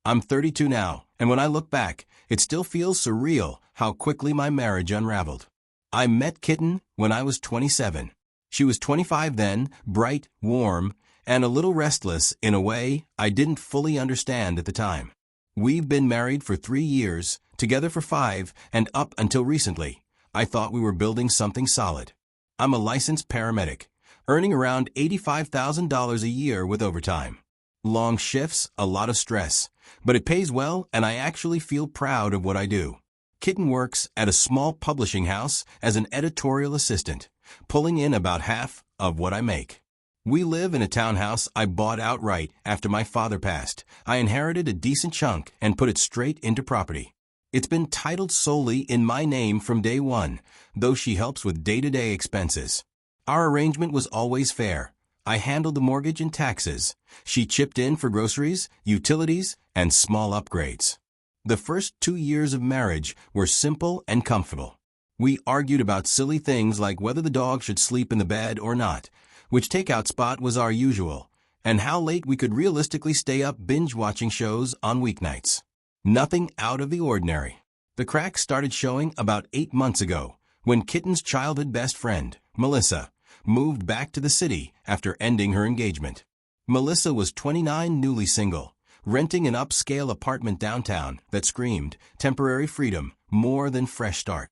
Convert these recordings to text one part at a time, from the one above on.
I'm 32 now, and when I look back, it still feels surreal how quickly my marriage unraveled. I met Kitten when I was 27. She was 25 then, bright, warm, and a little restless in a way I didn't fully understand at the time. We've been married for 3 years, together for 5, and up until recently, I thought we were building something solid. I'm a licensed paramedic, earning around $85,000 a year with overtime. Long shifts, a lot of stress, but it pays well and I actually feel proud of what I do. Kitten works at a small publishing house as an editorial assistant, pulling in about half of what I make. We live in a townhouse I bought outright after my father passed. I inherited a decent chunk and put it straight into property. It's been titled solely in my name from day one, though she helps with day-to-day expenses. Our arrangement was always fair. I handled the mortgage and taxes. She chipped in for groceries, utilities, and small upgrades. The first 2 years of marriage were simple and comfortable. We argued about silly things like whether the dog should sleep in the bed or not, which takeout spot was our usual, and how late we could realistically stay up binge-watching shows on weeknights. Nothing out of the ordinary. The cracks started showing about 8 months ago, when Kitten's childhood best friend, Melissa, moved back to the city after ending her engagement. Melissa was 29, newly single, renting an upscale apartment downtown that screamed temporary freedom more than fresh start.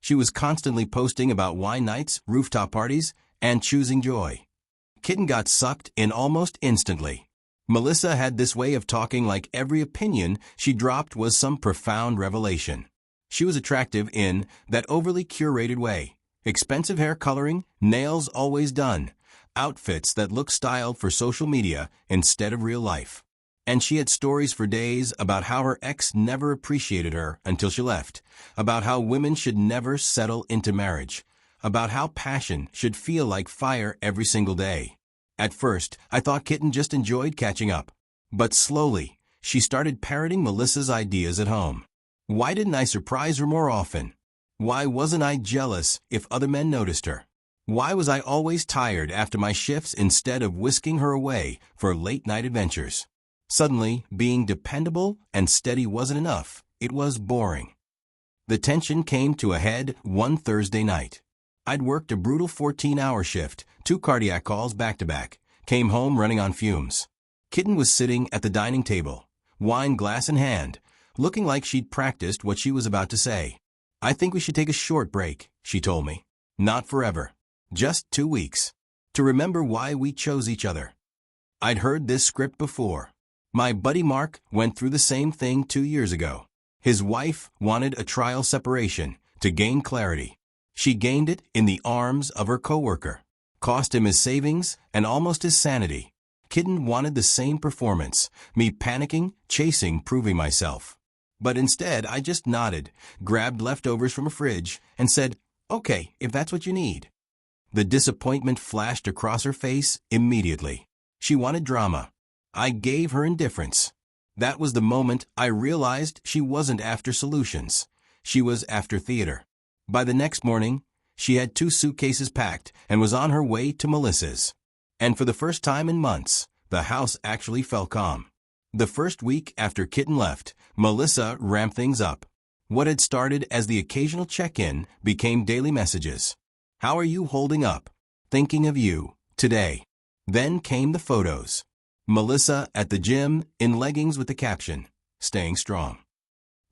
She was constantly posting about wine nights, rooftop parties, and choosing joy. Kitten got sucked in almost instantly. Melissa had this way of talking like every opinion she dropped was some profound revelation. She was attractive in that overly curated way. Expensive hair coloring, nails always done, outfits that look styled for social media instead of real life. And she had stories for days about how her ex never appreciated her until she left, about how women should never settle into marriage, about how passion should feel like fire every single day. At first, I thought Kitten just enjoyed catching up. But slowly, she started parroting Melissa's ideas at home. Why didn't I surprise her more often? Why wasn't I jealous if other men noticed her? Why was I always tired after my shifts instead of whisking her away for late-night adventures? Suddenly, being dependable and steady wasn't enough. It was boring. The tension came to a head one Thursday night. I'd worked a brutal 14-hour shift, 2 cardiac calls back-to-back, came home running on fumes. Kitten was sitting at the dining table, wine glass in hand, looking like she'd practiced what she was about to say. "I think we should take a short break," she told me. "Not forever. Just 2 weeks. To remember why we chose each other." I'd heard this script before. My buddy Mark went through the same thing 2 years ago. His wife wanted a trial separation to gain clarity. She gained it in the arms of her coworker. Cost him his savings and almost his sanity. Kitten wanted the same performance, me panicking, chasing, proving myself. But instead, I just nodded, grabbed leftovers from a fridge, and said, "Okay, if that's what you need." The disappointment flashed across her face immediately. She wanted drama. I gave her indifference. That was the moment I realized she wasn't after solutions. She was after theater. By the next morning, she had 2 suitcases packed and was on her way to Melissa's. And for the first time in months, the house actually felt calm. The first week after Kitten left, Melissa ramped things up. What had started as the occasional check-in became daily messages. "How are you holding up? Thinking of you, today." Then came the photos. Melissa at the gym in leggings with the caption, "Staying strong."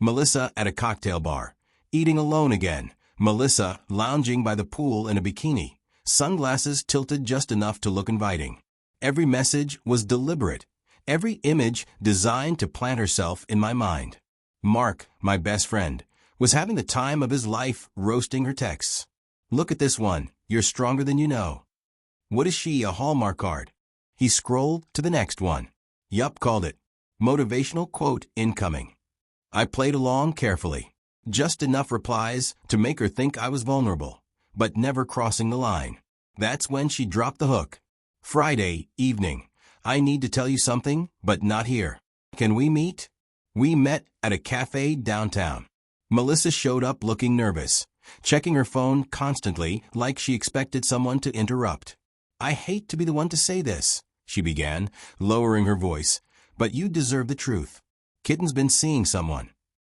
Melissa at a cocktail bar, eating alone again. Melissa lounging by the pool in a bikini, sunglasses tilted just enough to look inviting. Every message was deliberate. Every image designed to plant herself in my mind. Mark, my best friend, was having the time of his life roasting her texts. "Look at this one. You're stronger than you know." "What is she, a Hallmark card?" He scrolled to the next one. "Yup, called it. Motivational quote incoming." I played along carefully. Just enough replies to make her think I was vulnerable, but never crossing the line. That's when she dropped the hook. "Friday evening. I need to tell you something, but not here. Can we meet?" We met at a cafe downtown. Melissa showed up looking nervous, checking her phone constantly like she expected someone to interrupt. "I hate to be the one to say this," she began, lowering her voice, "but you deserve the truth. Kitten's been seeing someone.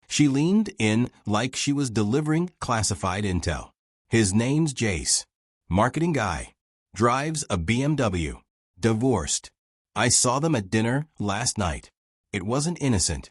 She leaned in like she was delivering classified intel. His name's Jace. Marketing guy. Drives a BMW. Divorced. I saw them at dinner last night. It wasn't innocent.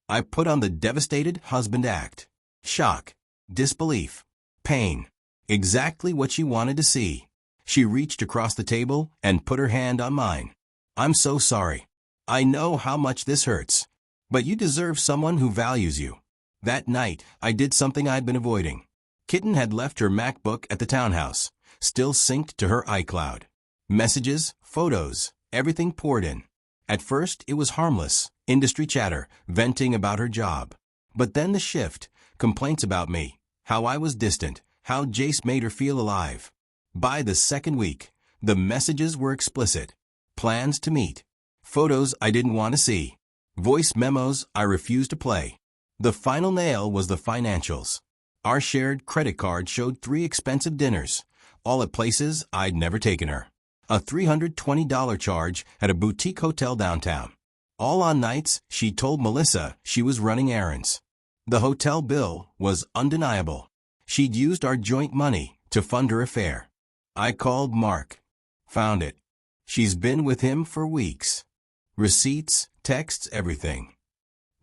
I put on the devastated husband act. Shock. Disbelief. Pain. Exactly what she wanted to see. She reached across the table and put her hand on mine. I'm so sorry. I know how much this hurts. But you deserve someone who values you. That night, I did something I'd been avoiding. Kitten had left her MacBook at the townhouse, still synced to her iCloud. Messages, photos, everything poured in. At first, it was harmless, industry chatter, venting about her job. But then the shift, complaints about me, how I was distant, how Jace made her feel alive. By the second week, the messages were explicit. Plans to meet. Photos I didn't want to see. Voice memos I refused to play. The final nail was the financials. Our shared credit card showed 3 expensive dinners, all at places I'd never taken her. A $320 charge at a boutique hotel downtown. All on nights she told Melissa she was running errands. The hotel bill was undeniable. She'd used our joint money to fund her affair. I called Mark. Found it. She's been with him for weeks. Receipts, texts, everything.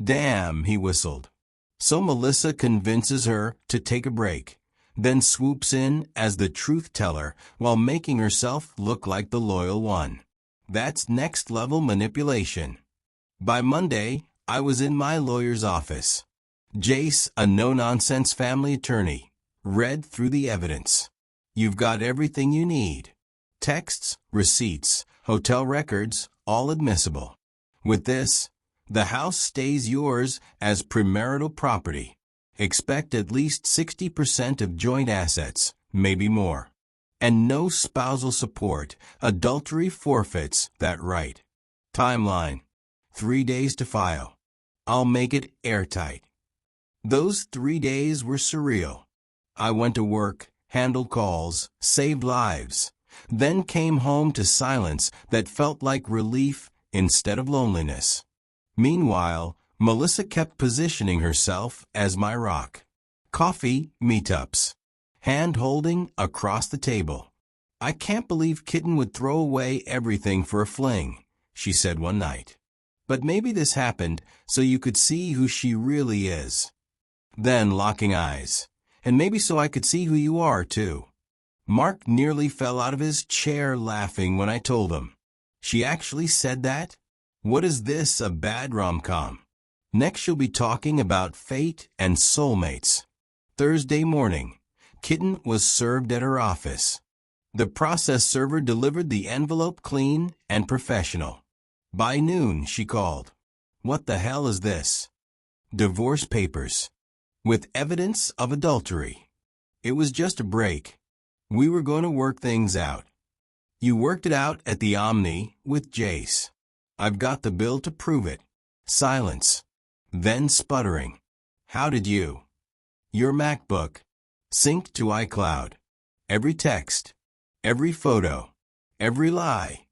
Damn, he whistled. So Melissa convinces her to take a break, then swoops in as the truth teller while making herself look like the loyal one. That's next-level manipulation. By Monday, I was in my lawyer's office. Jace, a no-nonsense family attorney, read through the evidence. You've got everything you need. Texts, receipts, hotel records, all admissible. With this, the house stays yours as premarital property. Expect at least 60% of joint assets, maybe more. And no spousal support. Adultery forfeits that right. Timeline. 3 days to file. I'll make it airtight. Those 3 days were surreal. I went to work, handled calls, saved lives, then came home to silence that felt like relief instead of loneliness. Meanwhile, Melissa kept positioning herself as my rock. Coffee meetups. Hand-holding across the table. I can't believe Kitten would throw away everything for a fling, she said one night. But maybe this happened so you could see who she really is. Then locking eyes. And maybe so I could see who you are, too. Mark nearly fell out of his chair laughing when I told him. She actually said that? What is this, a bad rom-com? Next she'll be talking about fate and soulmates. Thursday morning, Kitten was served at her office. The process server delivered the envelope clean and professional. By noon, she called. What the hell is this? Divorce papers. With evidence of adultery. It was just a break. We were going to work things out. You worked it out at the Omni with Jace. I've got the bill to prove it. Silence. Then sputtering. How did you? Your MacBook. Synced to iCloud. Every text. Every photo. Every lie.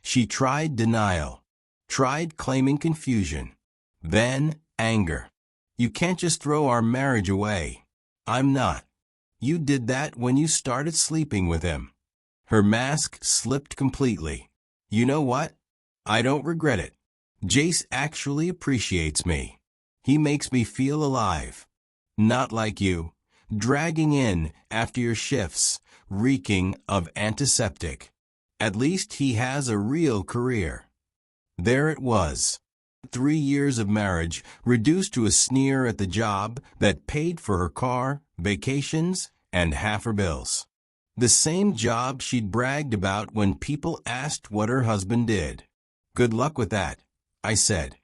She tried denial. Tried claiming confusion. Then anger. You can't just throw our marriage away. I'm not. You did that when you started sleeping with him. Her mask slipped completely. You know what? I don't regret it. Jace actually appreciates me. He makes me feel alive. Not like you, dragging in after your shifts, reeking of antiseptic. At least he has a real career. There it was. 3 years of marriage reduced to a sneer at the job that paid for her car, vacations, and half her bills. The same job she'd bragged about when people asked what her husband did. Good luck with that, I said.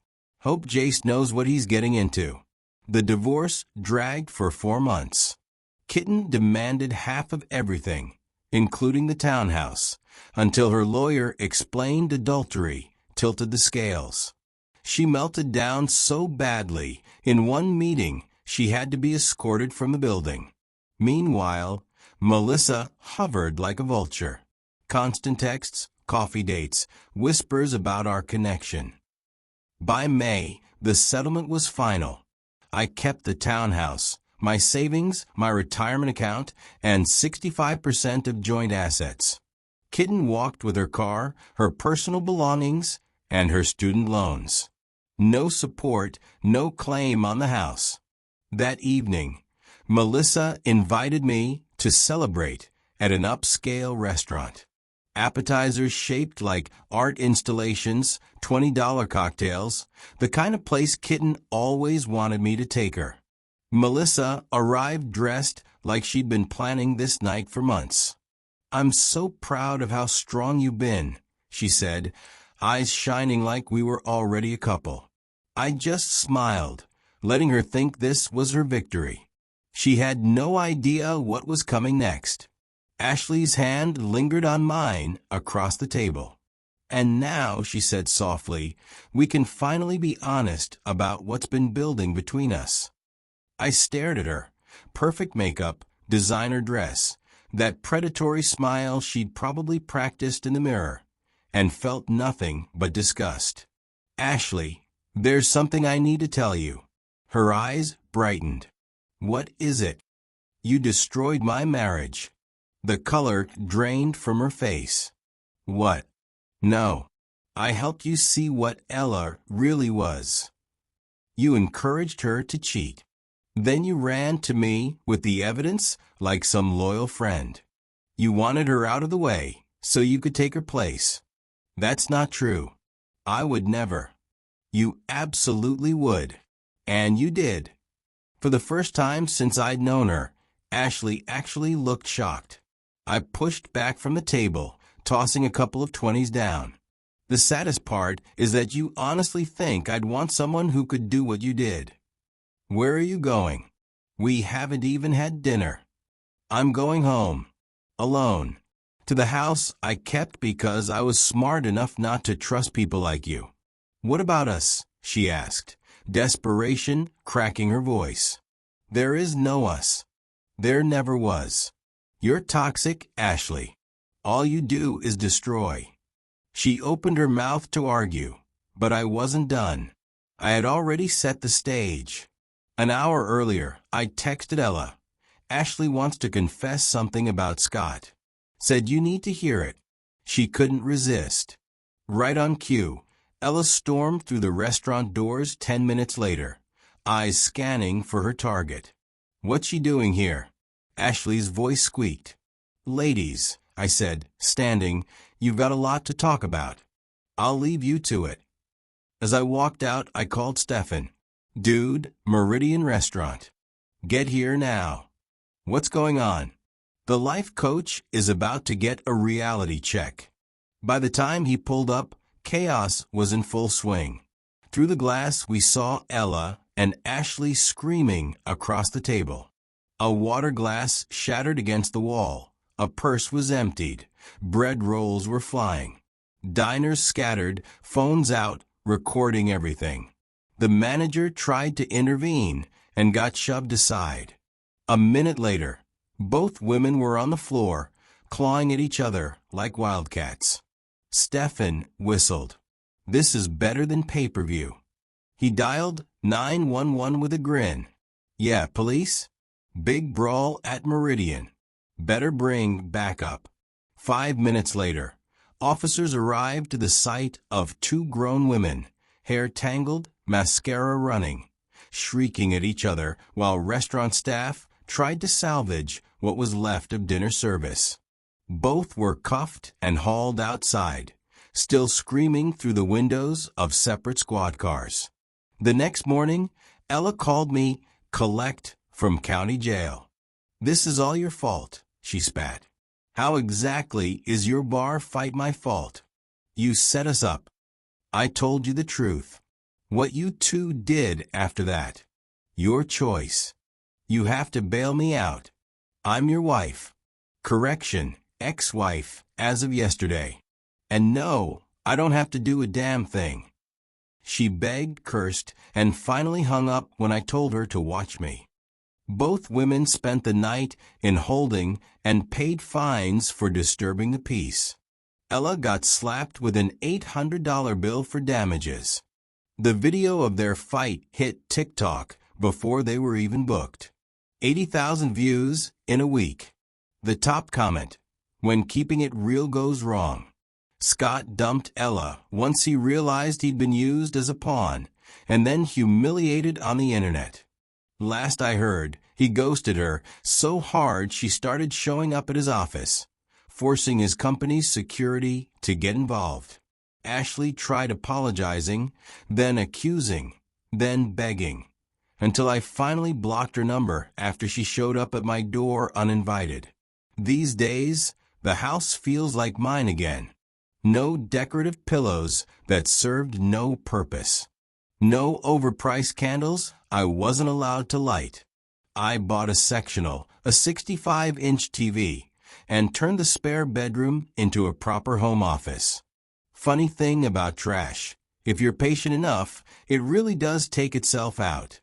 Hope Jace knows what he's getting into. The divorce dragged for 4 months. Kitten demanded half of everything, including the townhouse, until her lawyer explained adultery tilted the scales. She melted down so badly, in one meeting, she had to be escorted from the building. Meanwhile, Melissa hovered like a vulture. Constant texts, coffee dates, whispers about our connection. By May, The settlement was final. I kept the townhouse, my savings, my retirement account, and 65% of joint assets. Kitten walked with her car, her personal belongings, and her student loans. No support, no claim on the house. That evening, Melissa invited me to celebrate at an upscale restaurant. Appetizers shaped like art installations, $20 cocktails, the kind of place Kitten always wanted me to take her. Melissa arrived dressed like she'd been planning this night for months. "I'm so proud of how strong you've been," she said, eyes shining like we were already a couple. I just smiled, letting her think this was her victory. She had no idea what was coming next. Ashley's hand lingered on mine across the table. "And now," she said softly, "we can finally be honest about what's been building between us." I stared at her. Perfect makeup, designer dress, that predatory smile she'd probably practiced in the mirror, and felt nothing but disgust. "Ashley, there's something I need to tell you." Her eyes brightened. "What is it?" "You destroyed my marriage." The color drained from her face. "What?" "No. I helped you see what Ella really was. You encouraged her to cheat. Then you ran to me with the evidence like some loyal friend. You wanted her out of the way so you could take her place. That's not true. I would never." "You absolutely would. And you did." For the first time since I'd known her, Ashley actually looked shocked. I pushed back from the table, tossing a couple of 20s down. "The saddest part is that you honestly think I'd want someone who could do what you did." "Where are you going?" "We haven't even had dinner." "I'm going home. Alone. To the house I kept because I was smart enough not to trust people like you." "What about us?" she asked, desperation cracking her voice. "There is no us. There never was. You're toxic, Ashley. All you do is destroy." She opened her mouth to argue, but I wasn't done. I had already set the stage. An hour earlier, I texted Ella. "Ashley wants to confess something about Scott. Said you need to hear it." She couldn't resist. Right on cue, Ella stormed through the restaurant doors 10 minutes later, eyes scanning for her target. "What's she doing here?" Ashley's voice squeaked. "Ladies," I said, standing, "you've got a lot to talk about. I'll leave you to it." As I walked out, I called Stefan. "Dude, Meridian Restaurant. Get here now." "What's going on?" The life coach is about to get a reality check. By the time he pulled up, chaos was in full swing. Through the glass, we saw Ella and Ashley screaming across the table. A water glass shattered against the wall. A purse was emptied. Bread rolls were flying. Diners scattered, phones out, recording everything. The manager tried to intervene and got shoved aside. A minute later, both women were on the floor, clawing at each other like wildcats. Stefan whistled. "This is better than pay-per-view." He dialed 911 with a grin. "Yeah, police? Big brawl at Meridian. Better bring backup." 5 minutes later, officers arrived to the site of 2 grown women, hair tangled, mascara running, shrieking at each other while restaurant staff tried to salvage what was left of dinner service. Both were cuffed and hauled outside, still screaming through the windows of separate squad cars. The next morning, Ella called me collect from county jail. "This is all your fault," she spat. "How exactly is your bar fight my fault? You set us up. I told you the truth. What you two did after that. Your choice. You have to bail me out. I'm your wife. Correction, ex-wife, as of yesterday. And no, I don't have to do a damn thing." She begged, cursed, and finally hung up when I told her to watch me. Both women spent the night in holding and paid fines for disturbing the peace. Ella got slapped with an $800 bill for damages. The video of their fight hit TikTok before they were even booked. 80,000 views in a week. The top comment: when keeping it real goes wrong. Scott dumped Ella once he realized he'd been used as a pawn, and then humiliated on the internet. Last I heard, he ghosted her so hard she started showing up at his office, forcing his company's security to get involved. Ashley tried apologizing, then accusing, then begging, until I finally blocked her number after she showed up at my door uninvited. These days, the house feels like mine again. No decorative pillows that served no purpose. No overpriced candles I wasn't allowed to light. I bought a sectional, a 65-inch TV, and turned the spare bedroom into a proper home office. Funny thing about trash, if you're patient enough, it really does take itself out.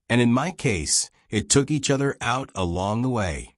And in my case, it took each other out along the way.